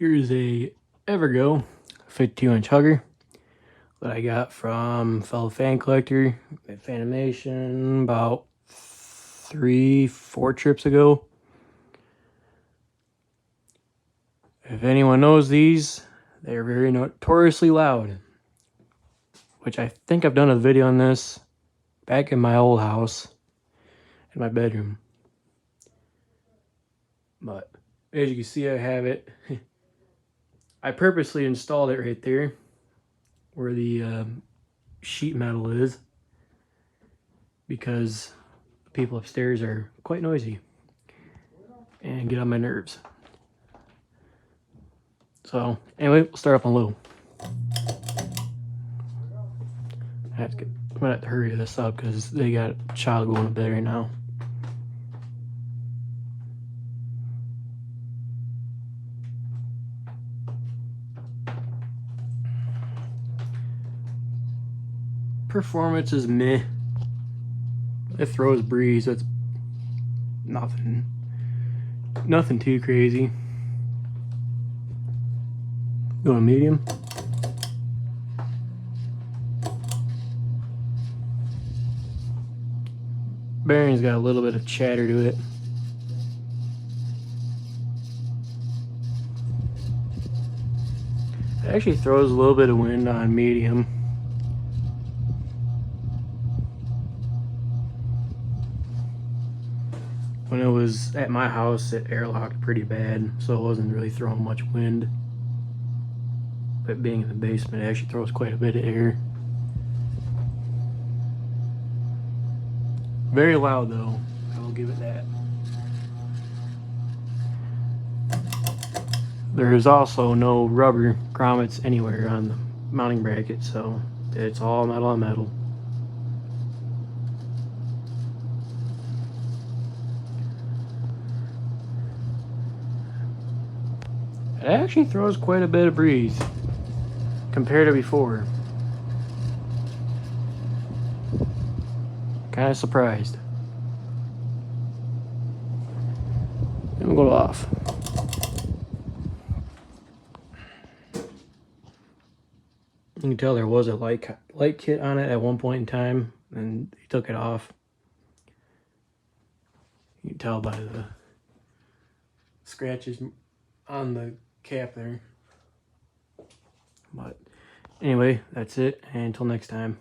Here's a Evergo 52-inch hugger that I got from a fellow fan collector at Fanimation about 3-4 trips ago. If anyone knows these, they're very notoriously loud, which I think I've done a video on this back in my old house in my bedroom. But as you can see, I have it. I purposely installed it right there where the sheet metal is, because the people upstairs are quite noisy and get on my nerves. So anyway, we'll start up on low. I'm gonna have to hurry this up because they got a child going to bed right now. Performance is meh. It throws breeze. That's nothing too crazy. Going medium. Bearing's got a little bit of chatter to it. It actually throws a little bit of wind on medium. When it was at my house, it airlocked pretty bad, so it wasn't really throwing much wind. But being in the basement, it actually throws quite a bit of air. Very loud though, I will give it that. There is also no rubber grommets anywhere on the mounting bracket, so it's all metal on metal. It actually throws quite a bit of breeze compared to before. Kind of surprised. And we'll go off. You can tell there was a light kit on it at one point in time, and they took it off. You can tell by the scratches on the cap there. But anyway, that's it, and until next time.